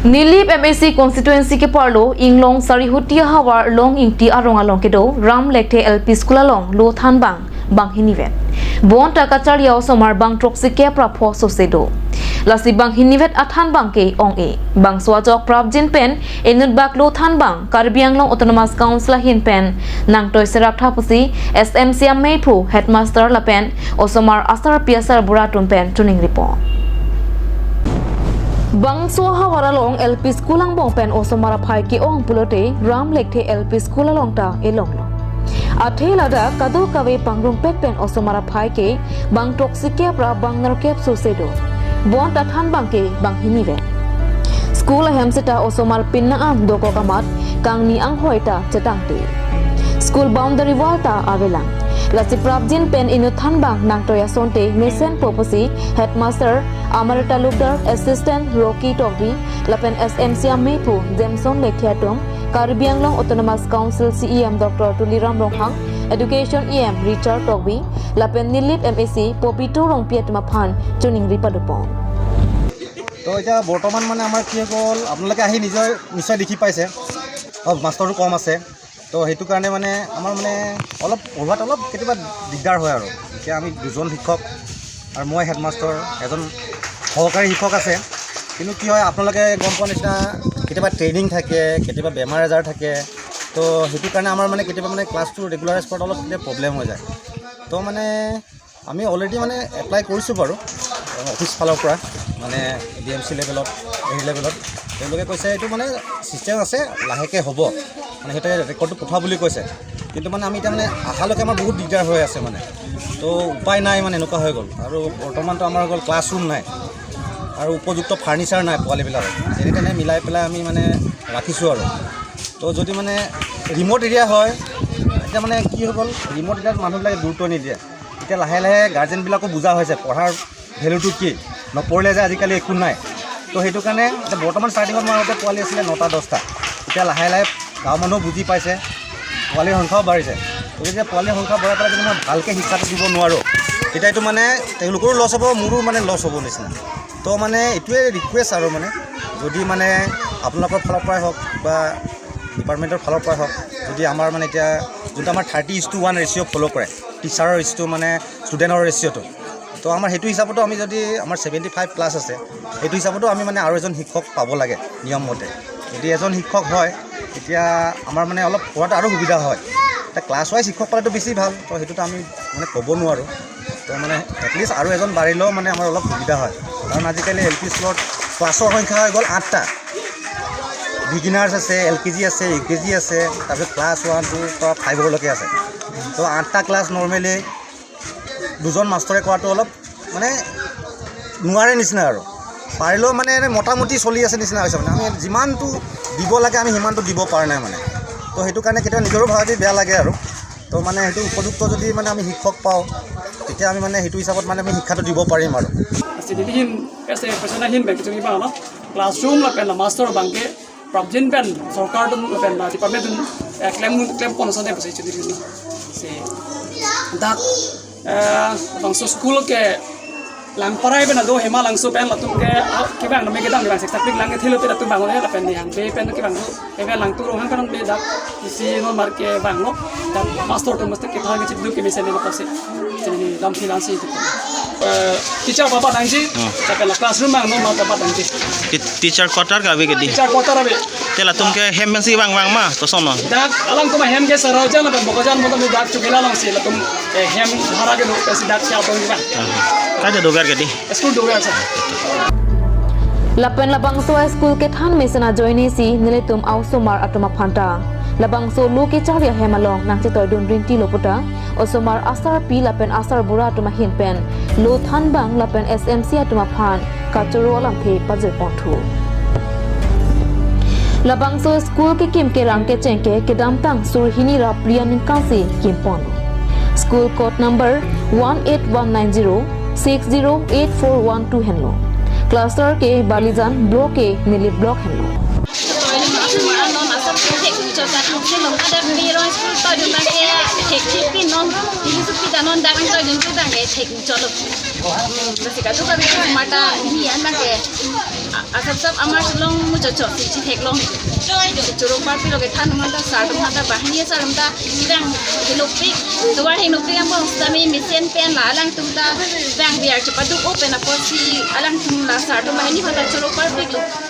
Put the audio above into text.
Nilip MAC constituency ke parlo inglong sarihutia hawar long ingti arong along kedo ram lekte LP school along lo than bang hinivet bon takachar yaw somar bang troksi ke prapho sosedo lasi bang hinivet athan bang ke ong e bang swajok prabjin pen enut bak lo than bang karbiang long autonomous council hin pen nang toy serak thapusi SMC meipu headmaster lapen osomar asar piasar buratum pen tuning report Bang soha waralong LP school ang bong pen osomara phai ki ong pulote ram lekte LP school along ta elong lo athela da kado kawe pangrung pek pen osomara phai ke bang toxic pra bang nar kep sosedo bon ta than bang ke bang hinive school hamseta osomar pinna am doko kamat kang ni ang hoita chetangte school boundary wall ta avelang Lasi Prabjin pen inu than bang nang toya sonte mesen proposi headmaster Amar Talukdar assistant Rocky Togbi lapen SMC Mepu Jamson Lekhiatom Karbiang Long Autonomous Council CEM Dr. Tuliram Ronghang Education EM Richard Togbi lapen Nilip MAC Popito Rongpiat Maphan tuning ripadupon তো এটা বৰ্তমান মানে আমাৰ কি হ'ল আপোনালোকে আহি নিশ্চয় দেখি পাইছে মাষ্টৰো কম আছে তো সেইটো কাৰণে মানে আমাৰ মানে অলপ পঢ়োৱাত অলপ কেতিয়াবা দিগদাৰ হয় আৰু এতিয়া আমি দুজন শিক্ষক আৰু মই হেডমাষ্টাৰ এজন সহকাৰী শিক্ষক আছে কিন্তু কি হয় আপোনালোকে গম পোৱা নিচিনা কেতিয়াবা ট্ৰেইনিং থাকে কেতিয়াবা বেমাৰ আজাৰ থাকে তো সেইটো কাৰণে আমাৰ মানে কেতিয়াবা মানে ক্লাছটো ৰেগুলাৰাইজ কৰাত অলপ কেতিয়াবা প্ৰব্লেম হৈ যায় তো মানে আমি অলৰেডি মানে এপ্লাই কৰিছোঁ বাৰু অফিচ ফালৰ পৰা মানে DMC লেভেলত এই লেভেলত তেওঁলোকে কৈছে এইটো মানে ছিষ্টেম আছে লাহেকৈ হ'ব মানে সেইটো ৰেকৰ্ডটো পঠোৱা বুলি কৈছে কিন্তু মানে আমি এতিয়া মানে আহালৈকে আমাৰ বহুত দিগদাৰ হৈ আছে মানে তো উপায় নাই মানে এনেকুৱা হৈ গ'ল আৰু বৰ্তমানতো আমাৰ গ'ল ক্লাছৰুম নাই আৰু উপযুক্ত ফাৰ্নিচাৰ নাই পোৱালিবিলাকৰ যেনে তেনে মিলাই পেলাই আমি মানে ৰাখিছোঁ আৰু তো যদি মানে ৰিম'ট এৰিয়া হয় এতিয়া মানে কি হৈ গ'ল ৰিম'ট এৰিয়াত মানুহবিলাকে গুৰুত্ব নিদিয়ে এতিয়া লাহে লাহে গাৰ্জেনবিলাকো বুজা হৈছে পঢ়াৰ ভেলুটো কি নপঢ়িলে যে আজিকালি একো নাই তো সেইটো কাৰণে এতিয়া বৰ্তমান ষ্টাৰ্টিঙত মোৰ আগতে পোৱালি আছিলে 9টা 10টা এতিয়া লাহে লাহে গাঁৱৰ মানুহো বুজি পাইছে পোৱালিৰ সংখ্যাও বাঢ়িছে তো যেতিয়া পোৱালিৰ সংখ্যা বঢ়াই পেলাই যদি মই ভালকৈ শিক্ষাটো দিব নোৱাৰোঁ তেতিয়া এইটো মানে তেওঁলোকৰো লছ হ'ব মোৰো মানে লছ হ'ব নিচিনা তো মানে এইটোৱে ৰিকুৱেষ্ট আৰু মানে যদি মানে আপোনালোকৰ ফালৰ পৰাই হওক বা ডিপাৰ্টমেণ্টৰ ফালৰ পৰাই হওক যদি আমাৰ মানে এতিয়া যোনটো আমাৰ 30:1 ৰেচিঅ' ফ'ল' কৰে টিচাৰৰ ৰেচিঅ' মানে ষ্টুডেণ্টৰ ৰেচিঅ'টো তো আমাৰ সেইটো হিচাপতো আমি যদি আমাৰ 75+ আছে সেইটো হিচাপতো আমি মানে আৰু এজন শিক্ষক পাব লাগে নিয়মমতে যদি এজন শিক্ষক হয় তেতিয়া আমাৰ মানে অলপ পঢ়াটো আৰু সুবিধা হয় এতিয়া ক্লাছ ৱাইজ শিক্ষক পালেতো বেছি ভাল তো সেইটোতো আমি মানে ক'ব নোৱাৰোঁ তো মানে এটলিষ্ট আৰু এজন বাঢ়িলেও মানে আমাৰ অলপ সুবিধা হয় কাৰণ আজিকালি LP স্কুলত ক্লাছৰ সংখ্যা হৈ গ'ল 8টা বিগিনাৰ্ছ আছে LKG আছে UKG আছে তাৰপিছত ক্লাছ 1 2 পৰা 5লৈকে আছে তো 8টা ক্লাছ নৰ্মেলি দুজন মাষ্টৰে কৰাটো অলপ মানে নোৱাৰে নিচিনা আৰু পাৰিলেও মানে মোটামুটি চলি আছে নিচিনা হৈছে মানে আমি যিমানটো দিব লাগে আমি সিমানটো দিব পৰা নাই মানে তো সেইটো কাৰণে কেতিয়াবা নিজৰো ভাবি বেয়া লাগে আৰু তো মানে সেইটো উপযুক্ত যদি মানে আমি শিক্ষক পাওঁ তেতিয়া আমি মানে সেইটো হিচাপত মানে আমি শিক্ষাটো দিব পাৰিম আৰু Sidihin kasi personal hin bagi tungi bang classroom la pen la master bangke prabjin pen sarkar dun la pen la department dun claim pon sa de pasi chudi ni se dak bangso school ke lang parai ben do hema langso pen la tum ke bang na me gedang bang sekta pik lang thelo pe la tum bang la pen ni hang be pen ke bang do ebe lang tu rohan kan be dak si no mar ke bang no dak master tum must ke thang ke chidu ke mesen ni pasi chini lam filan si teacher bapa dangji tapi la classroom bang no ma bapa dangji teacher quarter ka be gedi teacher quarter abe tela tumke hem si bang ma to sono dak alang kuma hem ke sarajan na bogojan mo to dak chukela lang si la tum hem dhara ke no si dak sia to bang kaja dogar gedi school dogar sa Lapen labang so school ke than mesena joini si niletum ausomar atoma phanta labang so loke charia hemalong nang chetoy dun rinti loputa osomar asar pi lapen asar bura atoma hin pen lo than bang lapen SMC atoma phan kachoro alam phe pajir ponthu labang so school ke kim ke rang ke chengke kedam tang surhini ra priyanin kasi kim pon school code number 18190 608412 henlo cluster ke balijan block ke nili block henlo cho ta không xin lòng ada vì rồi tôi chúng ta cái thạch chip pin non thì giúp kita non đang tôi chúng ta cái thạch cho được basi ka tu ka bi mata ni an ba ke asap sap amar long mu cho si thạch long choro par pi lo ke than ma ta sa tu ma ta ba ni sa ram ta dang ke lo pi tu war he no pi am sa mi mission pen la lang tu ta dang biar cepat tu open apa si alang tu la sa tu ma ni ma ta choro par pi